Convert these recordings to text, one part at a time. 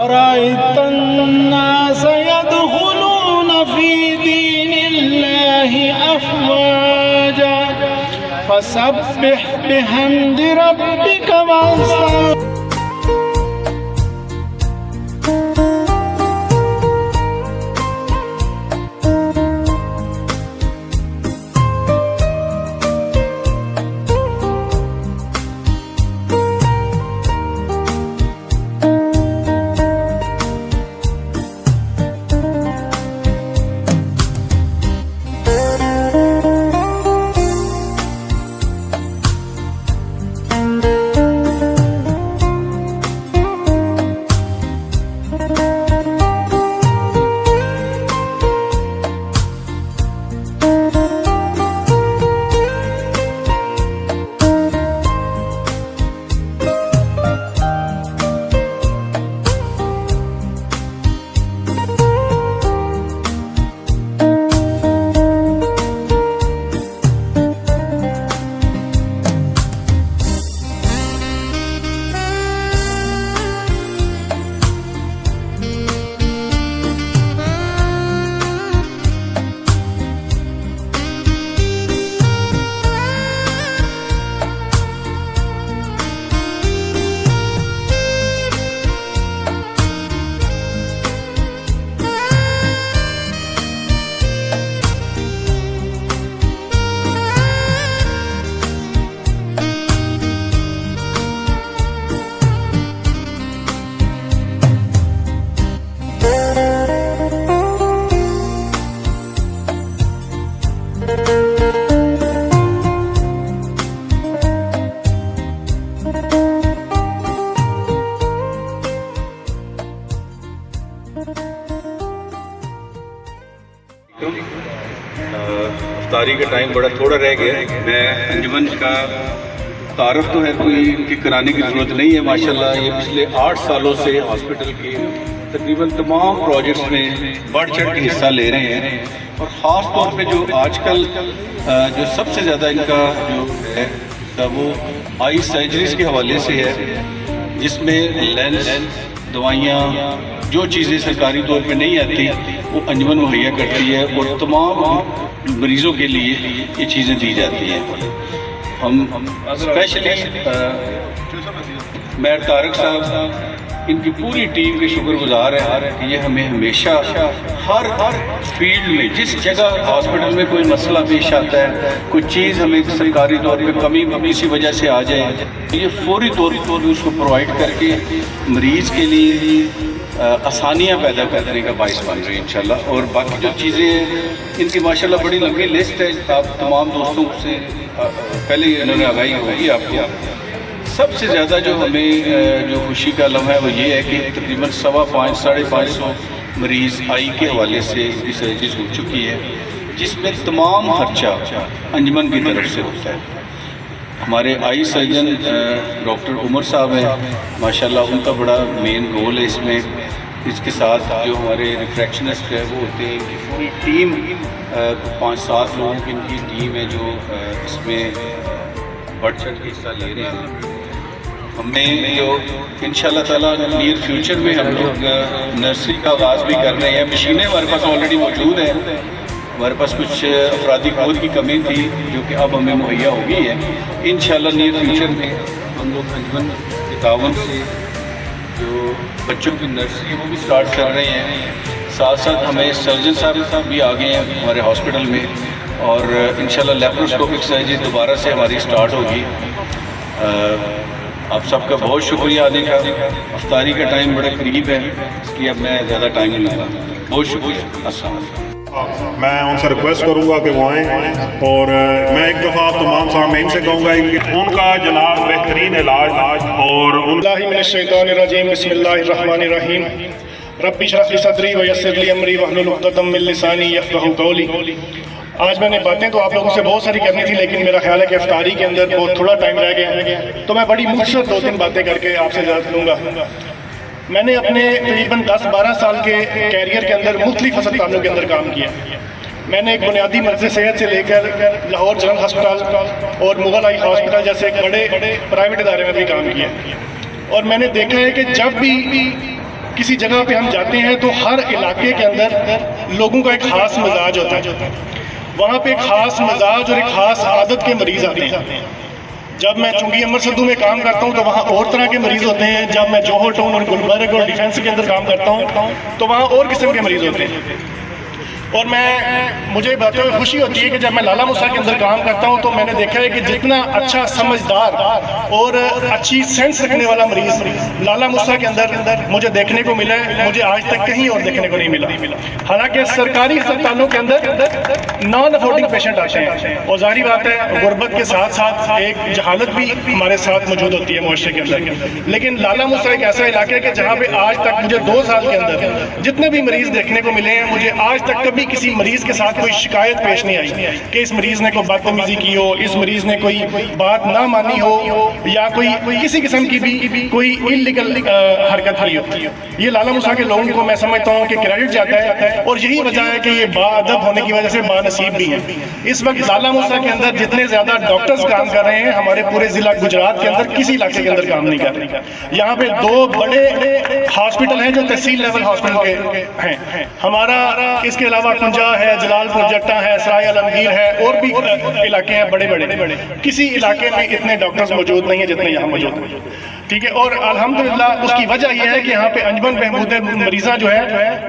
رأيت الناس يدخلون في دين الله أفواجا فسبح بحمد ربك واستغفر. افطاری کا ٹائم بڑا تھوڑا رہ گیا ہے. میں انجمن کا تعارف تو ہے کوئی کہ کرانے کی ضرورت نہیں ہے. ماشاءاللہ یہ پچھلے 8 سالوں سے ہاسپٹل کے تقریباً تمام پروجیکٹس میں بڑھ چڑھ کے حصہ لے رہے ہیں. اور خاص طور پہ جو آج کل جو سب سے زیادہ ان کا جو ہے وہ آئی سرجریز کے حوالے سے ہے، جس میں لینس، دوائیاں، جو چیزیں سرکاری طور پہ نہیں آتی وہ انجمن مہیا کرتی ہے اور تمام مریضوں کے لیے یہ چیزیں دی جاتی ہیں. ہم اسپیشلی میر طارق صاحب ان کی پوری ٹیم کے شکر گزار ہیں کہ یہ ہمیں ہمیشہ ہر فیلڈ میں جس جگہ ہاسپٹل میں کوئی مسئلہ پیش آتا ہے، کوئی چیز ہمیں سرکاری طور پہ کمی کسی وجہ سے آ جائے، یہ فوری طور پر اس کو پرووائڈ کر کے مریض کے لیے آسانیاں پیدا کرنے کا باعث بن رہی ہیں انشاءاللہ. اور باقی جو چیزیں ان کی ماشاءاللہ بڑی لمبی لسٹ ہے، آپ تمام دوستوں سے پہلے انہوں نے آگاہی ہوگی آپ کو. سب سے زیادہ جو ہمیں جو خوشی کا لمحہ ہے وہ یہ ہے کہ تقریباً 550 ساڑھے 500 مریض آئی کے حوالے سے سرجریز ہو چکی ہے، جس میں تمام خرچہ انجمن کی طرف سے ہوتا ہے. ہمارے آئی سرجن ڈاکٹر عمر صاحب ہیں، ماشاءاللہ ان کا بڑا مین رول ہے اس میں. اس کے ساتھ جو ہمارے ریفریکشنسٹ ہے وہ ہوتے ہیں کہ پوری ٹیم 5-7 لوگوں کی ان کی ٹیم ہے جو اس میں بڑھ چڑھ کے حصہ لے رہے ہیں. ہمیں جو انشاءاللہ تعالیٰ نیئر فیوچر میں ہم لوگ نرسری کا آغاز بھی کر رہے ہیں. مشینیں ہمارے پاس آلریڈی موجود ہیں، ہمارے پاس کچھ افرادی قوت کی کمی تھی جو کہ اب ہمیں مہیا ہو گئی ہے. انشاءاللہ نیئر فیوچر میں ہم لوگ انجمن کے تعاون سے جو بچوں کی نرسری وہ بھی سٹارٹ کر رہے ہیں. ساتھ ساتھ ہمیں سرجن صاحب بھی آ گئے ہیں ہمارے ہاسپٹل میں، اور انشاءاللہ لیپروسکوپک سرجری دوبارہ سے ہماری سٹارٹ ہوگی. آپ سب کا بہت شکریہ آنے کا. افطاری کا ٹائم بڑا قریب ہے، اس لیے اب میں زیادہ ٹائم نہیں لگا. بہت شکریہ. السلام علیکم. میں ان سے ریکویسٹ کروں گا کہ وہ آئیں، اور میں ایک دفعہ آپ تمام سامعین سے کہوں گا کہ ان کا جناب بہترین علاج اور اللہ من الشیطان الرجیم. بسم اللہ الرحمن الرحیم. رب اشرح لی صدری ویسر لی امری واحلل عقدۃ من لسانی یفقہوا قولی. آج میں نے باتیں تو آپ لوگوں سے بہت ساری کرنی تھی، لیکن میرا خیال ہے کہ افطاری کے اندر بہت تھوڑا ٹائم رہ گیا، تو میں بڑی مختصر 2-3 باتیں کر کے آپ سے اجازت لوں گا. میں نے اپنے تقریباً 10-12 سال کے کیریئر کے اندر مختلف ہسپتالوں کے اندر کام کیا. میں نے ایک بنیادی مرکز صحت سے لے کر لاہور جنرل ہسپتال اور مغل آئی ہاسپٹل جیسے ایک بڑے پرائیویٹ ادارے میں بھی کام کیا. اور میں نے دیکھا ہے کہ جب بھی کسی جگہ پہ ہم جاتے ہیں تو ہر علاقے کے اندر لوگوں کا ایک خاص مزاج ہوتا ہے، وہاں پہ ایک خاص مزاج اور ایک خاص عادت کے مریض آتے ہیں۔ جب میں چونگی امر سدو میں کام کرتا ہوں تو وہاں اور طرح کے مریض ہوتے ہیں، جب میں جوہر ٹاؤن اور گلبرگ اور ڈیفینس کے اندر کام کرتا ہوں تو وہاں اور قسم کے مریض ہوتے ہیں۔ اور مجھے بتاتے ہوئے خوشی ہوتی ہے کہ جب میں لالا موسیٰ کے اندر کام کرتا ہوں تو میں نے دیکھا ہے کہ جتنا اچھا سمجھدار اور اچھی سینس رکھنے والا مریض لالا موسیٰ کے اندر مجھے دیکھنے کو ملا ہے، مجھے آج تک کہیں اور دیکھنے کو نہیں ملا۔ حالانکہ سرکاری ہسپتالوں کے اندر نان افورڈنگ پیشنٹ آتے ہیں، اور ظاہری بات ہے غربت کے ساتھ ساتھ ایک جہالت بھی ہمارے ساتھ موجود ہوتی ہے معاشرے کے اندر، لیکن لالا موسیٰ ایک ایسا علاقہ ہے کہ جہاں پہ آج تک مجھے 2 سال کے اندر جتنے بھی مریض دیکھنے کو ملے ہیں، مجھے آج تک کبھی کسی مریض کے ساتھ کوئی شکایت پیش نہیں آئی کہ اس مریض نے کوئی بدتمیزی کی ہو، اس مریض نے کوئی بات نہ مانی ہو، یا کوئی کسی قسم کی بھی کوئی انلیگل حرکت کی ہو۔ یہ لالا موسیٰ کے لوگوں کو میں سمجھتا ہوں کہ کریڈٹ جاتا ہے، اور یہی وجہ ہے کہ یہ باادب ہونے کی وجہ سے بانصیب بھی ہیں۔ اس وقت لالا موسیٰ کے اندر جتنے زیادہ ڈاکٹرز کام کر رہے ہیں ہمارے پورے ضلع گجرات کے اندر کسی علاقے کے اندر کام نہیں کر رہے۔ یہاں پہ 2 بڑے ہاسپٹل ہیں جو تحصیل لیول ہاسپٹل کے ہیں، ہمارا اس کے علاوہ کنجا ہے، جلال پور جٹا ہے، سرائے عالمگیر ہے، اور بھی علاقے ہیں بڑے بڑے، کسی علاقے میں اتنے ڈاکٹرز موجود نہیں ہیں جتنے یہاں موجود ہیں، ٹھیک ہے۔ اور الحمدللہ اس کی وجہ یہ ہے کہ یہاں پہ انجمن بہبود مریضہ جو ہے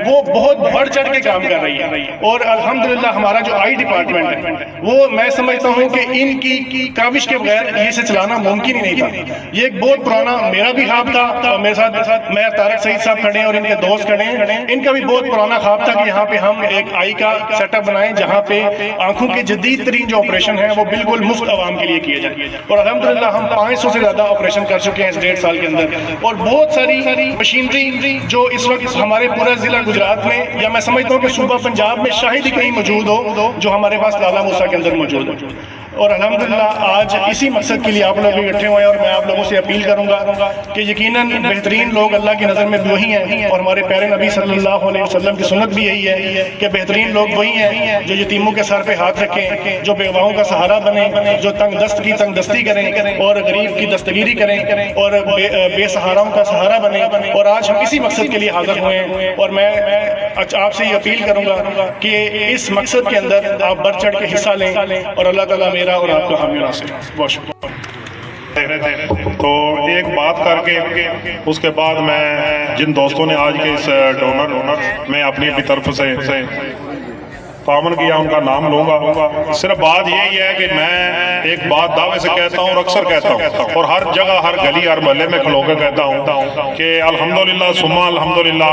وہ بہت بڑھ چڑھ کے کام کر رہی ہے، اور الحمدللہ ہمارا جو آئی ڈپارٹمنٹ ہے وہ میں سمجھتا ہوں کہ ان کی کاوش کے بغیر یہ سے چلانا ممکن ہی نہیں تھا۔ یہ ایک بہت پرانا میرا بھی خواب تھا، اور میرے ساتھ میں طارق سعید صاحب کھڑے ہیں اور ان کے دوست کھڑے ہیں، ان کا بھی بہت پرانا خواب تھا کہ یہاں پہ ہم ایک آئی کا سیٹ اپ بنائیں جہاں پہ آنکھوں کے جدید ترین جو آپریشن ہیں وہ بالکل مفت عوام کے لیے کیے جائیں، اور الحمدللہ ہم 500 سے زیادہ آپریشن کر چکے ہیں اس 1.5 سال کے اندر، اور بہت ساری مشینری جو اس وقت ہمارے پورے ضلع گجرات میں، یا میں سمجھتا ہوں کہ صوبہ پنجاب میں شاید ہی کہیں موجود ہو جو ہمارے پاس لالا موسیٰ کے اندر موجود ہو۔ اور الحمدللہ آج اسی مقصد کے لیے آپ لوگ اکٹھے ہوئے ہیں، اور میں آپ لوگوں سے اپیل کروں گا کہ یقیناً بہترین لوگ اللہ کی نظر میں وہی ہیں، اور ہمارے پیارے نبی صلی اللہ علیہ وسلم کی سنت بھی یہی ہے کہ بہترین لوگ وہی ہیں جو یتیموں کے سر پہ ہاتھ رکھیں، جو بیواؤں کا سہارا بنیں، جو تنگ دست کی تنگ دستی کریں اور غریب کی دستگیری کریں اور بے سہاراؤں کا سہارا بنیں۔ اور آج ہم اسی مقصد کے لیے حاضر ہوئے ہیں، اور میں آپ سے یہ اپیل کروں گا کہ اس مقصد کے اندر آپ بڑھ چڑھ کے حصہ لیں، اور اللہ تعالیٰ میرا اور آپ کا حامی و ناصر۔ بہت شکریہ۔ تو ایک بات کر کے اس کے بعد میں جن دوستوں نے آج کے اس ڈونر میں اپنی طرف سے تعاون کیا ان کا نام لوں گا۔ صرف بات یہی ہے کہ میں ایک بات دعوے سے کہتا ہوں اور اکثر کہتا ہوں، اور ہر جگہ ہر گلی ہر محلے میں کھلو کے کہتا ہوں کہ الحمدللہ ثم الحمدللہ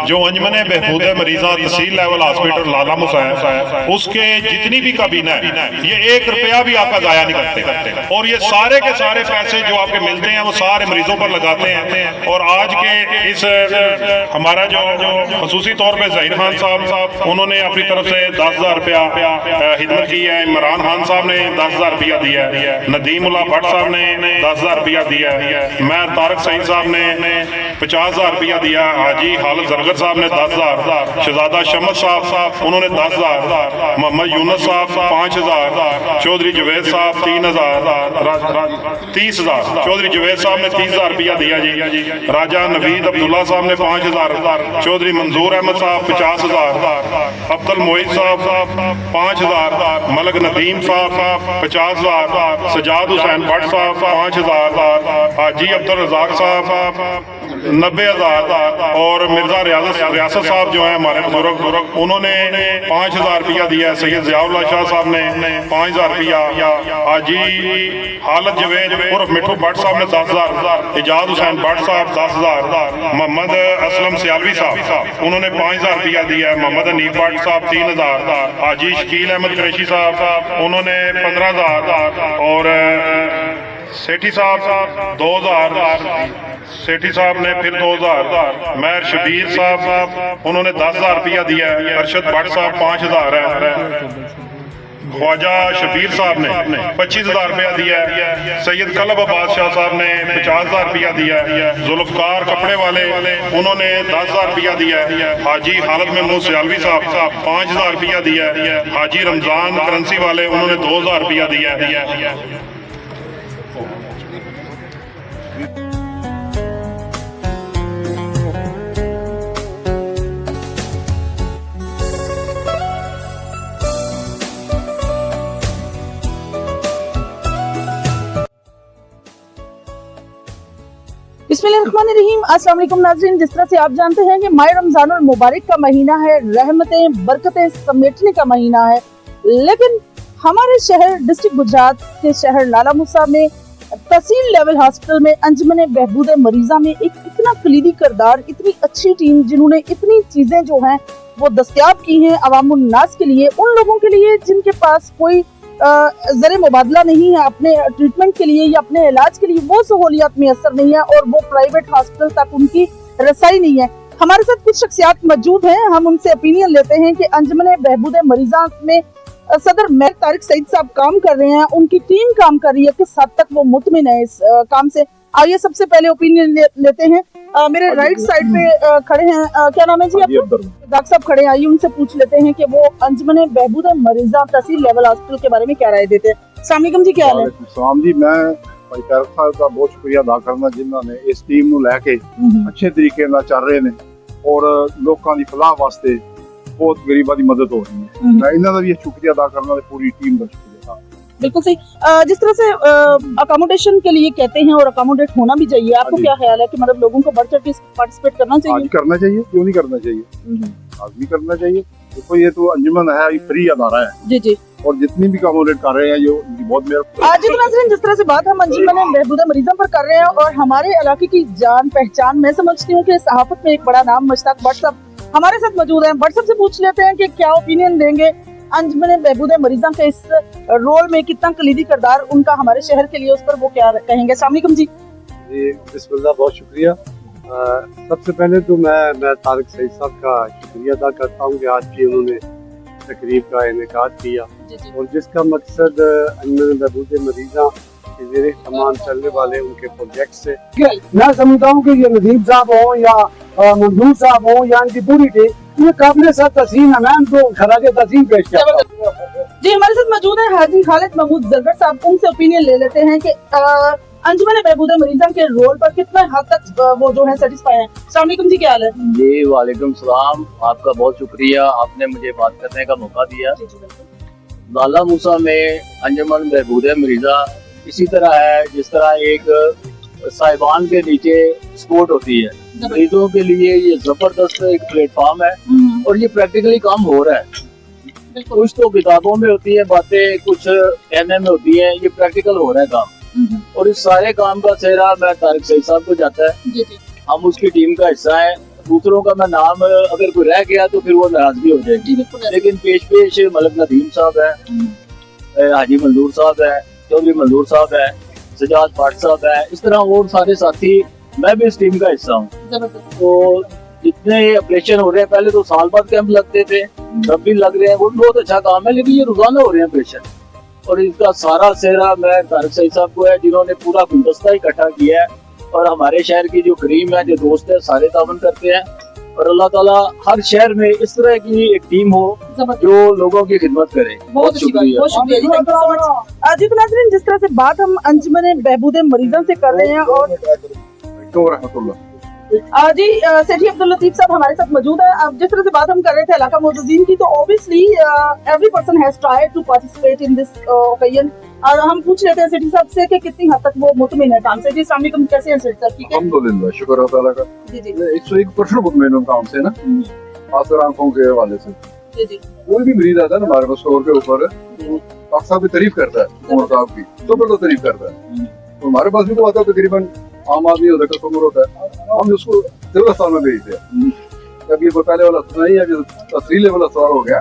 جو انجمن بہبود مریضہ تحصیل لیول ہاسپٹل لالا موسیٰ ہے، اس کے جتنی بھی کابینہ ہے یہ 1 روپیہ بھی آپ کا ضائع نہیں کرتے، اور یہ سارے کے سارے پیسے جو آپ کے ملتے ہیں وہ سارے مریضوں پر لگاتے ہیں۔ اور آج کے اس ہمارا جو خصوصی طور پہ ظہیر خان صاحب انہوں نے اپنی طرف سے 10,000 روپیہ خدمت کی ہے، عمران خان صاحب نے 10,000 روپیہ دیا ہے، ندیم اللہ بھٹ صاحب نے 10,000 روپیہ دیا ہے، میں طارق سعید صاحب نے 50,000 روپیہ دیا، حاجی خالد زرگر صاحب نے 10,000، شہزادہ شمس صاحب انہوں نے 10,000، محمد یونس صاحب 5,000، چودھری جوید صاحب 3,000، 30,000، چودھری جوید صاحب نے 30,000 روپیہ دیا جی، راجہ نوید عبداللہ صاحب نے 5,000، چودھری منظور احمد صاحب 50,000، عبد المعید صاحب 5,000، ملک ندیم صاحب 50,000، سجاد حسین بٹ صاحب 5,000، حاجی عبد الرزاق صاحب 90,000، اور مرزا ریاست صاحب جو ہیں ہمارے بزرگ انہوں نے 5,000 روپیہ دیا، سید ضیاء اللہ شاہ صاحب نے 5,000 روپیہ، حاجی خالد جوید عرف مٹھو بٹ صاحب نے 10,000، اجاد حسین بٹ صاحب 10,000، محمد اسلم سیالوی صاحب انہوں نے 5,000 روپیہ دیا، محمد حنیف بٹ صاحب 3,000، حاجی شکیل احمد قریشی صاحب انہوں نے 15,000، اور سیٹھی صاحب 2,000، سیٹھی صاحب نے پھر 2,000، مہر شبیر صاحب انہوں نے 10,000 روپیہ دیا ہے، ارشد بٹ صاحب 5,000 ہے، خواجہ شبیر صاحب نے 25,000 روپیہ دیا ہے، سید قلب عباس شاہ صاحب نے 50,000 روپیہ دیا ہے، ذوالفقار کپڑے والے انہوں نے 10,000 روپیہ دیا ہے، حاجی خالد محمود سیالوی صاحب 5,000 روپیہ دیا ہے، حاجی رمضان کرنسی والے انہوں نے 2,000 روپیہ دیا ہے۔ बिस्मिल्लाहिर्रहमानिर्रहीम। अस्सलाम वालेकुम नाज़रीन, जिस तरह से आप जानते हैं कि माह रमज़ानुल मुबारक का महीना है, रहमतें बरकतें समेटने का महीना है, लेकिन हमारे शहर डिस्ट्रिक्ट गुजरात के शहर लाला मुसा में तहसील लेवल हॉस्पिटल में अंजुमन बहबूद मरीज़ा में एक इतना कलीदी किरदार, इतनी अच्छी टीम जिन्होंने इतनी चीज़ें जो हैं वो दस्तयाब की हैं अवामुन नास के लिए, उन लोगों के लिए जिनके पास कोई ज़र मुबादला नहीं है अपने ट्रीटमेंट के लिए या अपने इलाज के लिए, वो सहूलियत मैसर नहीं है और वो प्राइवेट हॉस्पिटल तक उनकी रसाई नहीं है। हमारे साथ कुछ शख्सियात मौजूद हैं, हम उनसे ओपिनियन लेते हैं कि अंजुमन बहबूद मरीज़ा में सदर मेयर तारिक सईद साहब काम कर रहे हैं, उनकी टीम काम कर रही है, किस हद तक वो मुतमिन है इस काम से। आइए सबसे पहले ओपिनियन लेते हैं। मेरे राइट साइड पे खड़े हैं, क्या नाम है जी आपका? डॉक्टर साहब खड़े हैं, आइए उनसे पूछ लेते हैं कि वो अंजुमन बहबूद मरीज़ा तहसील लेवल हॉस्पिटल के बारे में क्या राय देते हैं। अस्सलाम वालेकुम जी, क्या हाल है? सलाम जी, मैं भाई तारिक साहब का बहुत शुक्रिया अदा करना जिन्होंने इस टीम ਨੂੰ ਲੈ ਕੇ अच्छे तरीके ਨਾਲ ਚੱਲ ਰਹੇ ਨੇ ਔਰ ਲੋਕਾਂ ਦੀ ਫਲਾਹ ਵਾਸਤੇ ਬਹੁਤ ਗਰੀਬਾਂ ਦੀ ਮਦਦ ਹੋ ਰਹੀ ਹੈ। मैं ਇਹਨਾਂ ਦਾ ਵੀ ਸ਼ੁਕਰੀਆ ਅਦਾ ਕਰਨਾ ਤੇ पूरी टीम ਦਾ शुक्रिया। बिल्कुल सही। जिस तरह से अकोमोडेशन के लिए कहते हैं और अकोमोडेट होना भी चाहिए, आपको क्या ख्याल है कि मतलब लोगों को बढ़ चढ़ के पार्टिसिपेट करना चाहिए? आज करना चाहिए, क्यों नहीं करना चाहिए, आदमी करना चाहिए। देखो ये तो अंजुमन है, ये फ्री अदारा है जी जी, और जितनी भी अकोमोडेट कर रहे हैं ये बहुत मेरा। आज तो नाज़रीन, जिस तरह से बात हम अंजुमन बहबूद मरीज़ा पर कर रहे हैं और हमारे इलाके की जान पहचान, मैं समझती हूँ कि सहाफत में एक बड़ा नाम मुश्ताक भट्ट साहब हमारे साथ मौजूद हैं। भट्ट साहब से पूछ लेते हैं कि क्या ओपिनियन देंगे अंजुमन बहबूद मरीज़ा के इस रोल में, कितना कलीदी किरदार उनका हमारे शहर के लिए, उस पर वो क्या कहेंगे। अस्सलाम वालेकुम जी। जी बिस्मिल्लाह, बहुत शुक्रिया। सबसे पहले तो मैं तारिक सईद साहब का शुक्रिया अदा करता हूँ कि आज की उन्होंने तकरीब का इनेकाद किया और जिसका मकसद अंजुमन बहबूद मरीज़ा के ज़ेरे तमाम चलने वाले उनके प्रोजेक्ट से, मैं समझता हूँ कि ये नदीम साहब हो या मंजूर साहब हो या इनकी पूरी टीम, ये काबिल सर तस्लीम है। मैं उनको खराज तस्लीम पेश करता हूँ। जी, हमारे साथ मौजूद है हाजी खालिद महमूद जरगर साहब, उनसे ओपिनियन ले लेते हैं कि अंजुमन बहबूद मरीज़ा के रोल पर कितना हद तक वो जो है सेटिस्फाई है। अस्सलाम वालेकुम जी, क्या हाल है? जी वालेकुम सलाम, आपका बहुत शुक्रिया, आपने मुझे बात करने का मौका दिया। लाला मूसा में अंजुमन बहबूद मरीज़ा इसी तरह है जिस तरह एक साहिबान के नीचे स्पोर्ट होती है, मरीजों के लिए ये जबरदस्त एक प्लेटफॉर्म है और ये प्रैक्टिकली काम हो रहा है। कुछ तो किताबों में होती है बातें, कुछ कहने में होती है, ये प्रैक्टिकल हो रहा है काम और इस सारे काम का सेहरा मैं तारिक सईद साहब को जाता है। हम उसकी टीम का हिस्सा है। दूसरों का मैं नाम अगर कोई रह गया तो फिर वो नाराजगी हो जाएगी, लेकिन पेश मलिक नदीम साहब है, हाजी मंजूर साहब है, चौधरी मंजूर साहब है, सजाद भट्ट साहब है, इस तरह और सारे साथी, मैं भी इस टीम का हिस्सा हूँ। तो जितने ऑपरेशन हो रहे हैं, पहले तो साल बाद कैंप लगते थे, अब भी लग रहे हैं, वो बहुत अच्छा काम है, लेकिन ये रोजाना हो रहे हैं ऑपरेशन और इसका सारा सेहरा मैं तारिक सईद साहब को है जिन्होंने पूरा गुलदस्ता इकट्ठा किया है और हमारे शहर की जो करीम है, जो दोस्त है, सारे तावन करते हैं और अल्लाह ताला हर शहर में इस तरह की एक टीम हो जो लोगों की खिदमत करे। बहुत शुक्रिया, बहुत शुक्रिया जी, थैंक यू सो मच। जी तो नाज़रीन, जिस तरह से बात हम अंजुमन बहबूद मरीज़ा से कर रहे हैं और जी सेठी अब्दुल लतीफ साहब हमारे साथ मौजूद है। अब जिस तरह से बात हम कर रहे थे इलाका मोअज़्ज़िज़ीन की, तो obviously every person has tried to participate in this occasion और हम पूछ लेते हैं सेठी साहब से कि कितनी हद तक वो मुतमिन है काम से। जी अस्सलाम वालेकुम, कैसे हैं सेठी साहब? ठीक है, अल्हम्दुलिल्लाह, शुक्र अल्लाह ताला का। जी जी, 101% मुतमिन हूं काम से ना, खासकर आंखों के हवाले से। जी जी, कोई भी मरीज आता है ना हमारे पास स्टोर के ऊपर, डॉक्टर साहब की तारीफ करता है, उमर साहब की जबरदस्त तारीफ करता है। तो हमारे पास भी तो आता है, तकरीबन आम आदमी होता है, कस्टमर होता है, हम उसको सिविल अस्पताल में भेजते हैं। जब ये पहले वाला अस्पताल नहीं है, अभी तहसील लेवल अस्पताल हो गया,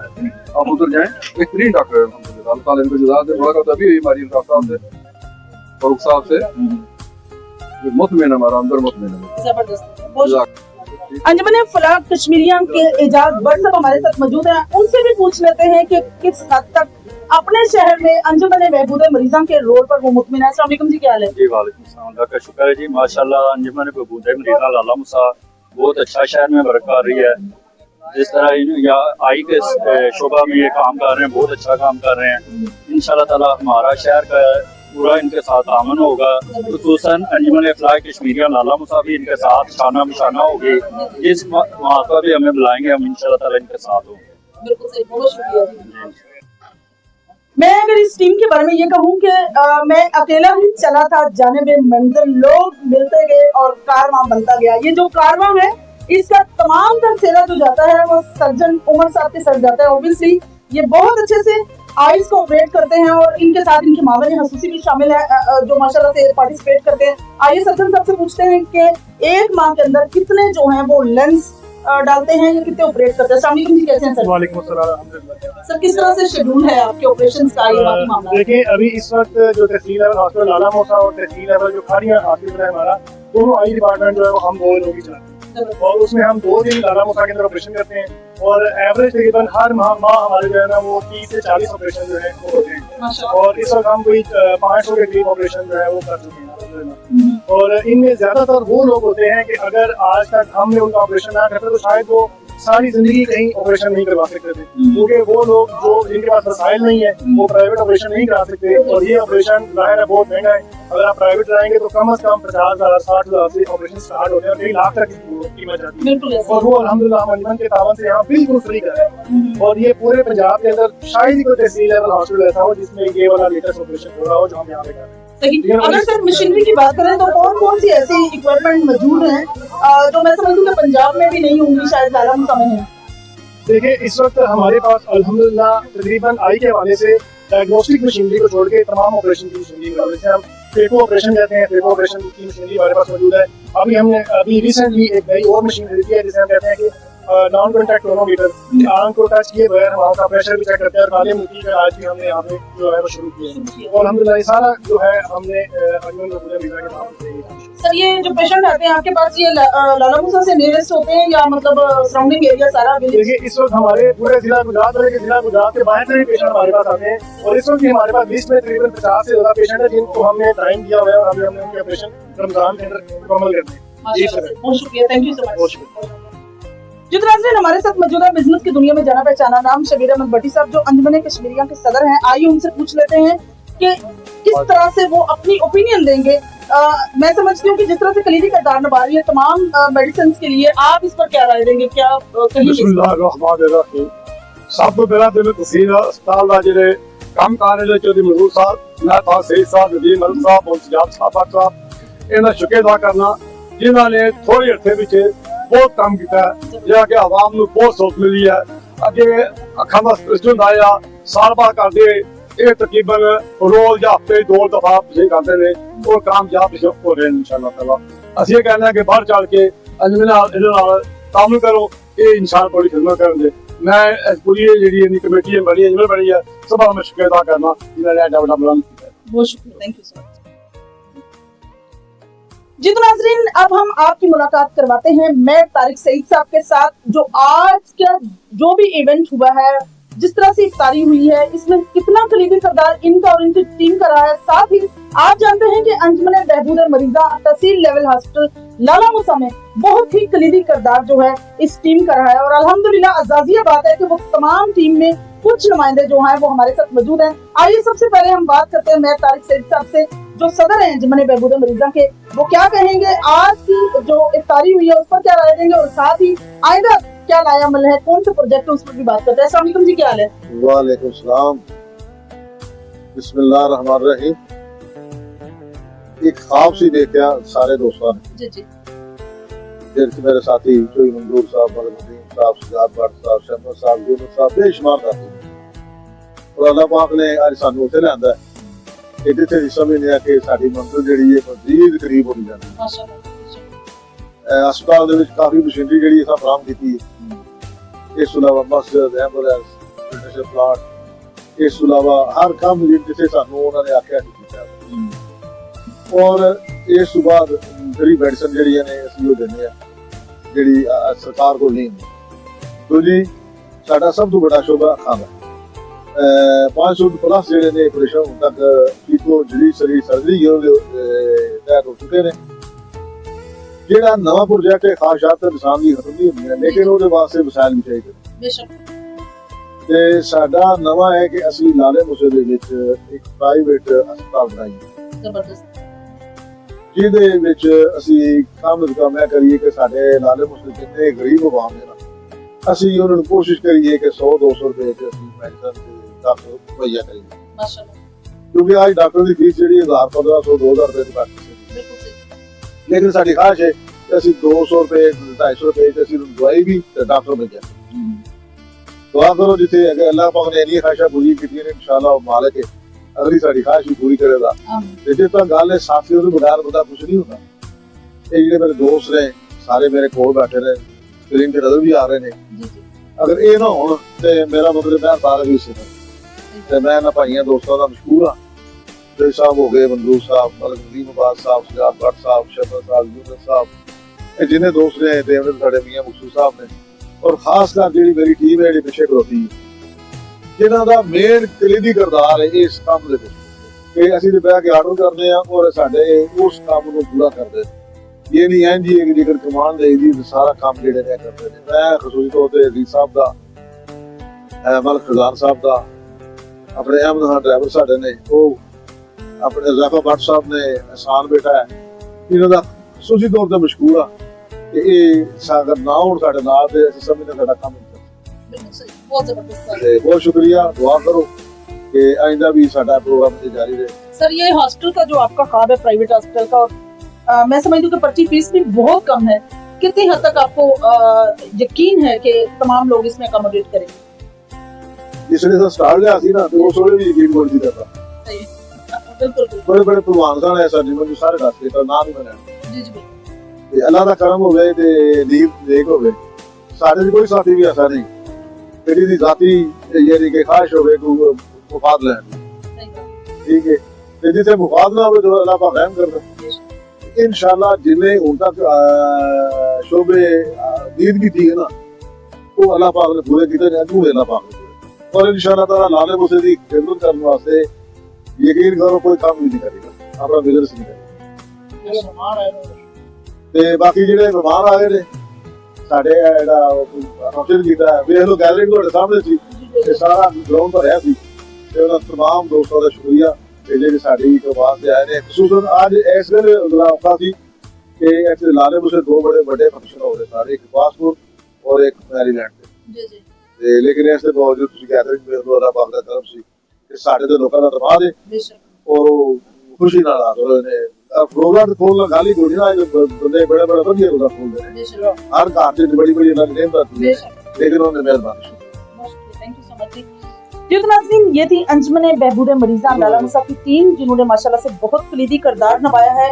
आप उधर जाएं, बेहतरीन डॉक्टर है, अल्लाह ताला इनको जज़ा दे। मुलाकात अभी हुई हमारी डॉक्टर साहब से, फारूक साहब से, मुतमिन हमारा अंदर मुतमिन है, जबरदस्त। अंजुमन फलाह कश्मीरिया के एजाज भट्ट साहब हमारे साथ मौजूद हैं, उनसे भी पूछ लेते हैं कि किस हद तक अपने शहर में अंजुमन बहबूद मरीज़ा के रोल पर वो मुतमिन है। अस्सलाम वालेकुम जी, क्या हाल है? जी वालेकुम सलाम, अल्लाह का शुक्र है जी, माशाल्लाह अंजुमन बहबूद मरीज़ा लाला मुसा बहुत अच्छा शहर में वर्क कर रही है। जिस तरह यहाँ आई के शोबा में ये काम कर रहे हैं, बहुत अच्छा काम कर रहे हैं। इंशाल्लाह ताला हमारा शहर का पूरा इनके साथ आमन होगा, खुसूसन अंजुमन फलाह कश्मीरिया लाला मुसा भी इनके साथ शाना बिशाना होगी। जिस वहाँ पर भी हमें बुलाएंगे, हम इंशाल्लाह ताला इनके साथ होंगे। बिल्कुल सही, बहुत शुक्रिया। मैं अगर इस टीम के बारे में ये कहूँ कि मैं अकेला ही चला था जानिबे मंजिल, लोग मिलते गए और कारवां बनता गया। ये जो कारवां है इसका तमाम तर सेरा जो जाता है वो सर्जन उमर साहब के सर जाता है। ऑब्वियसली ये बहुत अच्छे से आइस को ऑपरेट करते हैं और इनके साथ इनके मामले हसूसी भी शामिल है जो माशाल्लाह से पार्टिसिपेट करते हैं। आइए सर्जन साहब से पूछते हैं कि एक माह के अंदर कितने जो हैं वो लेंस डालते हैं या कितने ऑपरेट करते हैं। अस्सलाम वालेकुम जी, कैसे हैं सर? वालेकुम अस्सलाम अल्हम्दुलिल्लाह। सर किस तरह से शेड्यूल है आपके ऑपरेशन का, ये बाकी मामला है? देखिए अभी इस वक्त जो तहसील लेवल हॉस्पिटल लाला मूसा और तहसील लेवल जो खाड़िया हॉस्पिटल है हमारा, दोनों आई डिपार्टमेंट जो है वो हम दो लोग ही चलाते हैं और उसमें हम 2 दिन लाला मूसा के अंदर ऑपरेशन करते हैं और एवरेज तकरीबन हर माह हमारे जो है ना वो 30 से 40 ऑपरेशन जो है वो होते हैं और इस वक्त हम कोई 500 के करीब ऑपरेशन जो है वो कर चुके हैं। और इनमें ज्यादातर वो लोग होते हैं कि अगर आज तक हमने उनका ऑपरेशन ना करते तो शायद वो सारी जिंदगी कहीं ऑपरेशन नहीं करवा सकते थे, क्योंकि वो लोग जो जिनके पास वसाइल नहीं है वो प्राइवेट ऑपरेशन नहीं करा सकते और ये ऑपरेशन जाहिर है बहुत महंगा है। अगर आप प्राइवेट कराएंगे तो कम से कम 50,000 60,000 से ऑपरेशन स्टार्ट होते हैं और 1 लाख तक की कीमत जाती है और वो अल्हम्दुलिल्लाह मंजमन के तावन से यहाँ बिल्कुल फ्री कर रहे हैं। और ये पूरे पंजाब के अंदर शायद ही कोई तहसील लेवल हॉस्पिटल ऐसा हो जिसमें ये वाला लेटेस्ट ऑपरेशन हो रहा हो जो हम यहाँ पे कर रहे हैं। अगर सर मशीनरी की बात करें तो कौन कौन सी ऐसी इक्विपमेंट मौजूद हैं जो मैं समझती हूँ कि पंजाब में भी नहीं होंगी, शायद लाला मूसा में है? देखिए इस वक्त हमारे पास अल्हम्दुलिल्लाह तकरीबन आई के हवाले से डायग्नोस्टिक मशीनरी को छोड़ के तमाम ऑपरेशन की मशीनरी, जैसे हम फेको ऑपरेशन कहते हैं, फेको ऑपरेशन की मशीनरी हमारे पास मौजूद है। अभी रिसेंटली एक नई और मशीन खरीदी है जिसे हम कहते हैं कि नॉन कॉन्टैक्ट टोनोमीटर। आंख को टच किए बगैर वहाँ का प्रेशर भी चेक करते हैं और काले मोती का आज भी हमने यहाँ पे जो है वो शुरू किया है और अल्हम्दुलिल्लाह ये सारा जो है हमने अंजुमन बरगुदा मीडिया के नाम से। सर ये जो पेशेंट आते हैं आपके पास ये लाला मूसा से नियरेस्ट होते हैं या मतलब सराउंडिंग एरिया सारा? देखिए इस वक्त हमारे पूरे जिला गुजरात के बाहर से भी पेशेंट हमारे पास आते हैं और इस वक्त हमारे पास लिस्ट में तकरीबन 50 से ज्यादा पेशेंट है जिनको हमने टाइम दिया हुआ है और अभी हमने उनके ऑपरेशन रमजान के अंदर मुकम्मल कर दिए। बहुत शुक्रिया, थैंक यू सो मच। जितना हमारे साथ मौजूद है बिजनेस की दुनिया में जाना पहचाना नाम शबीर अहमद भट्टी साहब जो अंजुमन कश्मीरिया के सदर हैं। आइए उनसे पूछ लेते हैं कि किस तरह से वो अपनी ओपिनियन देंगे। मैं समझती हूँ कि जिस तरह से कलीदी किरदार निभा रही है तमाम मेडिसिन के लिए, आप इस पर क्या राय देंगे, क्या बिस्मिल्लाहिर्रहमानिर्रहीम। सब तो पहला दिल तहसील अस्पताल का ਜਿਹੜੇ ਕੰਮ ਕਰ ਰਹੇ ਚੌਧਰੀ ਮਜ਼ਦੂਰ ਸਾਹਿਬ, ਮੈਂ ਤਾਂ ਸਹੀ ਸਾਹਿਬ, ਨਦੀਮ ਮਲਕ ਸਾਹਿਬ, ਮੁੰਸਜਾਬ ਸਾਹਿਬ ਇਹਨਾਂ ਸ਼ੁਕਰ ਅਦਾ ਕਰਨਾ ਜਿਨ੍ਹਾਂ ਨੇ ਥੋੜੇ ਅਰਸੇ ਵਿੱਚ ਬਹੁਤ ਕੰਮ ਕੀਤਾ ਜਿਹੜਾ ਕਿ ਆਵਾਮ ਨੂੰ ਬਹੁਤ ਸਹੂਲਤ ਮਿਲੀ ਹੈ। ਅੱਗੇ ਅੱਖਾਂ ਦਾ ਸਪੈਸ਼ਲਿਸਟ ਆਇਆ ਸਾਲ ਬਾਅਦ ਕਰਦੇ ਇਹ ਤਕਰੀਬਨ ਰੋਜ਼ ਜਾਂ ਹਫ਼ਤੇ 2 ਦਫਾ ਤੁਸੀਂ ਕਰਦੇ ਨੇ ਉਹ ਕਾਮਯਾਬ ਹੋ ਰਹੇ ਨੇ ਇਨਸ਼ਾਅੱਲਾ ਤਾਲਾ। ਅਸੀਂ ਇਹ ਕਹਿੰਦੇ ਹਾਂ ਕਿ ਬਾਹਰ ਚੱਲ ਕੇ ਅੰਜਮਨ ਇਹਨਾਂ ਨਾਲ ਕੰਮ ਕਰੋ, ਇਹ ਇਨਸ਼ਾਅੱਲਾ ਤੁਹਾਡੀ ਖਿਦਮਤ ਕਰਨਗੇ। मैं पूरी जी कमेटी बनी अंजुमन बनी है, सब मैं शुक्रिया अदा करना जिन्होंने एडा बड़ा बुलंद किया। बहुत शुक्रिया, थैंक यू सो मच। जी तो नाज़रीन अब हम आपकी मुलाकात करवाते हैं मैं तारिक सईद साहब के साथ जो आज का जो भी इवेंट हुआ है, जिस तरह से इफ्तारी हुई है, इसमें कितना कलीदी किरदार इनका और इनकी टीम का रहा है। साथ ही आप जानते हैं कि अंजुमन बहबूद मरीजा तहसील लेवल हॉस्पिटल लाला मूसा में बहुत ही कलीदी किरदार जो है इस टीम का रहा है और अल्हम्दुलिल्लाह अज़ाज़िया बात है कि वो तमाम टीम में कुछ नुमाइंदे जो हैं वो हमारे साथ मौजूद हैं। आइए सबसे पहले हम बात करते हैं मैं तारिक सईद साहब से जो सदर हैं अंजुमन बहबूद मरीजा के, वो क्या कहेंगे, आज की जो इफ्तारी हुई है उस पर क्या राय देंगे और साथ ही आइंदा क्या लाया अमल है, कौन से प्रोजेक्ट है उस पर भी बात करते हैं। अस्सलाम वालेकुम जी, क्या हाल है? वालेकुम सलाम, बिस्मिल्लाह रहमान रहीम। एक ख्वाब सी देखा सारे दोस्तों ने जी जी जिनसे मेरे साथी चोई मंजूर साहब, मलकदीन साहब, सजाद भट्ट साहब, शहमद साहब, यूनुस साहब, बेशुमार साथी और अल्लाह पाक ने आज सानू उत्थे लिआंदा है कि जिथे समझ नहीं आ कि साडी मंजिल जिहड़ी है मजीद करीब हो जाती है। माशाअल्लाह अस्पताल दे विच काफी मशीनरी जिहड़ी असां फराहम कीती है। इस अलावा मस्जिद, एंबुलेंस, फिटनेस प्लांट, इस अलावा हर काम जिथे सानू उन्होंने आख्या कीता और इस बाद ਜਿਹੜੀ ਮੈਡੀਸਨ ਜਿਹੜੀਆਂ ਨੇ ਅਸੀਂ ਉਹ ਦਿੰਦੇ ਆ ਜਿਹੜੀ ਸਰਕਾਰ ਕੋਲ ਨਹੀਂ ਹੁੰਦੀ। ਦੂਜੀ ਸਾਡਾ ਸਭ ਤੋਂ ਵੱਡਾ ਸ਼ੋਬਾ ਅੱਖਾਂ ਦਾ 500 ਪਲੱਸ ਜਿਹੜੇ ਨੇ ਆਪਰੇਸ਼ਨ ਹੁਣ ਤੱਕ ਫੀਕੋ ਜਿਹੜੀ ਸਰਜਰੀ ਉਹਦੇ ਤਹਿਤ ਹੋ ਚੁੱਕੇ ਨੇ। ਜਿਹੜਾ ਨਵਾਂ ਪ੍ਰੋਜੈਕਟ ਹੈ ਖਾਸ਼ਾਤ ਤੇ ਨਿਸ਼ਾਨ ਦੀ ਖਤਮ ਨਹੀਂ ਹੁੰਦੀਆਂ ਲੇਕਿਨ ਉਹਦੇ ਵਾਸਤੇ ਵਸਾਇਲ ਵੀ ਚਾਹੀਦੇ बेशक। ਤੇ ਸਾਡਾ ਨਵਾਂ ਹੈ ਕਿ ਅਸੀਂ ਲਾਲੇ ਮੂਸੇ ਦੇ ਵਿੱਚ ਇੱਕ ਪ੍ਰਾਈਵੇਟ ਹਸਪਤਾਲ ਬਣਾਈਏ जबरदस्त। ਜਿਹਦੇ ਵਿੱਚ ਅਸੀਂ ਕੰਮ ਕਰੀਏ ਕਿ ਸਾਡੇ ਲਾਲੇ ਮੁਸਲਿਮ ਜਿੰਨੇ ਗਰੀਬ ਆਵਾਮ ਨੇ ਨਾ ਅਸੀਂ ਉਹਨਾਂ ਨੂੰ ਕੋਸ਼ਿਸ਼ ਕਰੀਏ ਕਿ 100-200 ਰੁਪਏ ਚ ਅਸੀਂ ਮੈਡੀਸਨ ਤੇ ਡਾਕਟਰ ਮੁਹੱਈਆ ਕਰੀਏ। क्योंकि आज डॉक्टर की फीस जी 1000-1500 2000 रुपए की बात है, लेकिन साडी खाश है कि ਅਸੀਂ 200 रुपए 250 रुपए ਤੇ ਅਸੀਂ ਦਵਾਈ ਵੀ ਤੇ ਡਾਕਟਰ ਮਿਲ ਜਾਏ। ਦੁਆ ਕਰੋ ਜਿੱਥੇ ਅਗਰ ਅੱਲਾਹ ਪਾਕ ਨੇ ਇਹ ਖਾਸ਼ਾ ਪੂਰੀ ਕੀਤੀ ਹੈ ਇਨਸ਼ਾਅੱਲਾ ਉਹ ਮਾਲਕ ਹੈ ਅਗਲੀ ਸਾਡੀ ਖਾਸ਼ ਵੀ ਪੂਰੀ ਕਰੇਗਾ। ਤੇ ਜੇ ਤਾਂ ਗੱਲ ਹੈ ਸਾਥੀਆਂ ਤੋਂ ਬਗੈਰ ਬੰਦਾ ਕੁਝ ਨਹੀਂ ਹੁੰਦਾ। ਇਹ ਜਿਹੜੇ ਮੇਰੇ ਦੋਸਤ ਨੇ ਸਾਰੇ ਮੇਰੇ ਕੋਲ ਬੈਠੇ ਨੇ, ਸਕਰੀਨ ਤੇ ਨਜ਼ਰ ਵੀ ਆ ਰਹੇ ਨੇ, ਅਗਰ ਇਹ ਨਾ ਹੋਣ ਤੇ ਮੇਰਾ ਮਤਲਬ ਮੈਂ ਸਾਰਾ ਵੀ ਸਿਫਰ ਤੇ ਮੈਂ ਨਾ ਭਾਈਆਂ ਦੋਸਤਾਂ ਦਾ ਮਸ਼ਕੂਰ ਹਾਂ। ਤੇ ਸਾਹਿਬ ਹੋ ਗਏ, ਬੰਦੂ ਸਾਹਿਬ, ਮਲਕਦੀਨ ਅਬਾਦ ਸਾਹਿਬ, ਸਜਾਦ ਭੱਟ ਸਾਹਿਬ, ਸ਼ਬਰ ਸਾਹਿਬ, ਯੂਨਸ ਸਾਹਿਬ, ਇਹ ਜਿੰਨੇ ਦੋਸਤ ਨੇ ਦੇਵਨ ਸਾਡੇ ਮੀਆਂ ਮੁਕਸੂ ਸਾਹਿਬ ਨੇ, ਔਰ ਖਾਸ ਕਰ ਜਿਹੜੀ ਮੇਰੀ ਟੀਮ ਹੈ ਜਿਹੜੀ ਪਿੱਛੇ ਖਲੋਤੀ ਜਿਨ੍ਹਾਂ ਦਾ ਮੇਨ ਕਲੀਦੀ ਕਿਰਦਾਰ ਹੈ ਇਸ ਕੰਮ ਦੇ ਵਿੱਚ ਕਿ ਅਸੀਂ ਤੇ ਬਹਿ ਕੇ ਆਰਡਰ ਕਰਦੇ ਆ ਔਰ ਸਾਡੇ ਉਸ ਕੰਮ ਨੂੰ ਪੂਰਾ ਕਰਦੇ। ਇਹ ਨਹੀਂ ਹੈ ਜੀ ਕਿ ਜੇਕਰ ਕਮਾਨ ਦੇ ਜੀ ਸਾਰਾ ਕੰਮ ਜਿਹੜੇ ਨੇ ਕਰਦੇ ਨੇ। ਮੈਂ ਖਸੂਸੀ ਤੌਰ ਤੇ ਰੀ ਸਾਹਿਬ ਦਾ, ਮਲਕ ਖਜ਼ਾਨ ਸਾਹਿਬ ਦਾ, ਆਪਣੇ ਅਹਿਮਦ ਖਾਨ ਡਰਾਈਵਰ ਸਾਡੇ ਨੇ, ਉਹ ਆਪਣੇ ਜ਼ਾਫਾ ਭੱਟ ਸਾਹਿਬ ਨੇ, ਆਸਾਨ ਬੇਟਾ ਹੈ, ਇਹਨਾਂ ਦਾ ਖਸੂਸੀ ਤੌਰ ਤੇ ਮਸ਼ਕੂਰ ਆ ਕਿ ਇਹ ਸਾਗਰ ਨਾ ਹੋਣ ਸਾਡੇ ਨਾਲ ਤੇ ਅਸੀਂ ਸਮਝਦੇ ਸਾਡਾ ਕੰਮ बहुत जबरदस्त ਤੇ ਬਹੁਤ ਸ਼ੁਕਰੀਆ। ਦੁਆ ਕਰੋ ਕਿ ਆਇੰਦਾ ਵੀ ਸਾਡਾ प्रोग्राम जारी रहे। सर। ये हॉस्टल का जो आपका ख्वाब है प्राइवेट हॉस्टल का, और मैं समझती हूँ कि पर्ची फीस भी बहुत कम है, कितनी हद तक आपको यकीन है कि तमाम लोग इसमें अकोमोडेट करेंगे? जिसने से स्टार्ट लिया सी ना तो वो सोले भी यकीन कर दी था। बिल्कुल बड़े बड़े पहलवान सन ऐसा जिन्होंने सारे दस के नाम ही मैंने जी जी ਤੇ ਅੱਲਾਹ ਦਾ ਕਰਮ ਹੋਵੇ ਤੇ ਨੀਤ ਨੇਕ ਹੋਵੇ। ਸਾਡੇ ਕੋਈ ਸਾਥੀ ਵੀ ਐਸਾ ਨਹੀਂ ਜਿਹੜੀ ਦੀ ਜ਼ਾਤੀ ਯਾਨੀ ਕਿ ਖਾਸ਼ ਹੋਵੇ ਕੋਈ ਮੁਫਾਦ ਲੈਣ ਦੀ, ਠੀਕ ਹੈ। ਤੇ ਜਿੱਥੇ ਮੁਫਾਦ ਨਾ ਹੋਵੇ ਤਾਂ ਅੱਲਾਹ ਪਾਕ ਰਹਿਮ ਕਰਦਾ ਇਨਸ਼ਾਅੱਲਾ। ਜਿੰਨੇ ਹੁਣ ਤੱਕ ਸ਼ੋਬੇ ਨੀਤ ਕੀਤੀ ਹੈ ਨਾ ਉਹ ਅੱਲਾਹ ਪਾਕ ਨੇ ਪੂਰੇ ਕੀਤੇ ਨੇ, ਅੱਗੋਂ ਅੱਲਾਹ ਪਾਕ ਨੇ ਪੂਰੇ। ਔਰ ਇਨਸ਼ਾਅੱਲਾ ਤਾਲਾ ਲਾਲੇ ਮੁਸੇ ਦੀ ਖਿਦਮਤ ਕਰਨ ਵਾਸਤੇ ਯਕੀਨ ਕਰੋ ਕੋਈ ਕੰਮ ਨਹੀਂ ਕਰੇਗਾ, ਆਪਣਾ ਬਿਜ਼ਨਸ ਨਹੀਂ ਕਰੇਗਾ। ਤੇ ਬਾਕੀ ਜਿਹੜੇ ਮਹਿਮਾਨ ਆ ਗਏ ਨੇ ਸਾਡੇ ਜਿਹੜਾ ਫੰਕਸ਼ਨ ਕੀਤਾ ਵੇਖ ਲਓ, ਗੈਲਰੀ ਤੁਹਾਡੇ ਸਾਹਮਣੇ ਸੀ ਤੇ ਸਾਰਾ ਗਰਾਊਂਡ ਭਰਿਆ ਸੀ ਤੇ ਉਹਨਾਂ ਤਮਾਮ ਦੋਸਤਾਂ ਦਾ ਸ਼ੁਕਰੀਆ ਤੇ ਜਿਹੜੇ ਸਾਡੀ ਆਵਾਜ਼ ਤੇ ਆਏ ਨੇ। ਖਸੂਸਨ ਅੱਜ ਇਸ ਵੇਲੇ ਗੁਲਾਫਾ ਸੀ ਕਿ ਇੱਥੇ ਲਾਲੇ ਮੁਸੇ ਦੋ ਬੜੇ ਵੱਡੇ ਫੰਕਸ਼ਨ ਹੋ ਰਹੇ ਸਾਰੇ, ਇੱਕ ਪਾਸਪੋਰਟ ਔਰ ਇੱਕ ਮੈਰੀਲੈਂਡ जी जी ਤੇ ਲੇਕਿਨ ਇਸ ਦੇ ਬਾਵਜੂਦ ਤੁਸੀਂ ਗੈਦਰਿੰਗ ਵੇਖ ਲਓ, ਅੱਲਾਹ ਪਾਕ ਦਾ ਕਰਮ ਸੀ ਕਿ ਸਾਡੇ ਦੇ ਲੋਕਾਂ ਦਾ ਦਰਬਾਰ ਹੈ बेशक ਔਰ ਉਹ ਖੁਸ਼ੀ ਨਾਲ ਆ ਰਹੇ ਨੇ। ਪ੍ਰੋਗਰਾਮ ਖੋਲ੍ਹਣਾ ਗਾਲੀ ਗੋਲੀ ਨਾ ਬੰਦੇ ਬੜੇ ਬੜੇ ਵਧੀਆ ਪ੍ਰੋਗਰਾਮ ਖੋਲਦੇ ਨੇ बेशक ਹਰ ਘਰ ਚ ਬੜੀ ਬੜੀ ਇਹਨਾਂ ਦੀ ਨੇਮ ਆਤੀ ਹੈ ਲੇਕਿਨ ਉਹਨੇ ਮਿਹਰਬਾਨੀ थैंक यू सो मच जी। तो नाज़रीन, ये थी अंजुमन बहबूद मरीज़ा लाला मूसा की टीम जिन्होंने माशाल्लाह से बहुत कलीदी किरदार निभाया है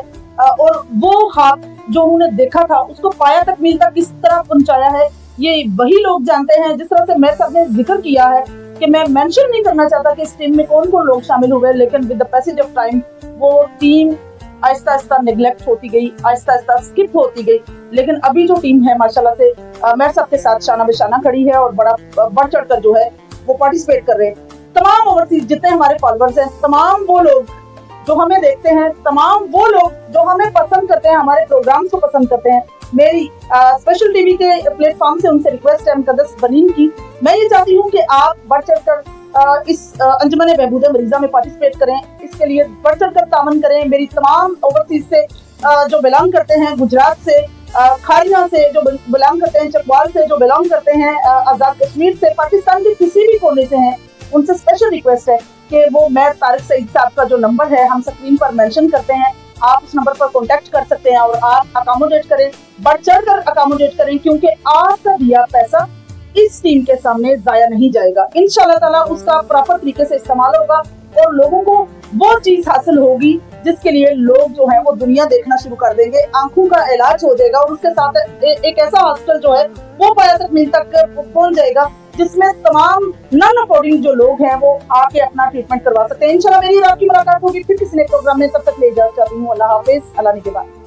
और वो ख्वाब जो उन्होंने देखा था उसको पाया तकमील तक किस तरह पहुंचाया है ये वही लोग जानते हैं। जिस तरह से मैं साहब ने जिक्र किया है कि मैं मेंशन नहीं करना चाहता कि इस टीम में कौन कौन लोग शामिल हुए, लेकिन with the passage of time वो टीम आहिस्ता आहिस्ता नेग्लेक्ट होती गई, आहिस्ता आहिस्ता स्किप होती गई। लेकिन अभी जो टीम है माशाल्लाह से मेरे साहब के साथ शाना बेशाना खड़ी है और बड़ा बढ़ चढ़ कर जो है वो पार्टिसिपेट कर रहे हैं। तमाम ओवरसीज जितने हमारे फॉलोअर्स हैं, तमाम वो लोग जो हमें देखते हैं, तमाम वो लोग जो हमें पसंद करते हैं, हमारे प्रोग्राम्स को पसंद करते हैं, मेरी स्पेशल टीवी के प्लेटफॉर्म से उनसे रिक्वेस्ट है मुकद्दस बनीन की, मैं ये चाहती हूँ कि आप बढ़ चढ़ कर इस अंजुमन बहबूद मरीज़ा में पार्टिसिपेट करें। इसके लिए बढ़ चढ़ कर तामन करें। मेरी तमाम ओवरसीज से जो बिलोंग करते हैं, गुजरात से, खारिया से जो बिलोंग करते हैं, चकवाल से जो बिलोंग करते हैं, आज़ाद कश्मीर से, पाकिस्तान के किसी भी कोने से हैं, उनसे स्पेशल रिक्वेस्ट है कि वो मैं तारिक सईद साहब का जो नंबर है हम स्क्रीन पर मेंशन करते हैं, आप उस नंबर पर कांटेक्ट कर सकते हैं और आप अकोमोडेट करें, बढ़ चढ़ कर अकोमोडेट करें, क्योंकि आपका दिया पैसा इस टीम के सामने जाया नहीं जाएगा। इंशाल्लाह ताला उसका प्रॉपर तरीके से इस्तेमाल होगा और लोगों को वो चीज हासिल होगी जिसके लिए लोग जो है वो दुनिया देखना शुरू कर देंगे, आंखों का इलाज हो जाएगा और उसके साथ एक ऐसा हॉस्टल जो है वो पाया तकमील तक पहुंच जाएगा जिसमें तमाम नॉन अफोर्डिंग जो लोग हैं वो आके अपना ट्रीटमेंट करवा सकते हैं। इंशाल्लाह मेरी और आपकी मुलाकात होगी फिर किसी नए प्रोग्राम में, तब तक ले जा चाहती हूँ। अल्लाह हाफिज, अल्लाह ने के बाद।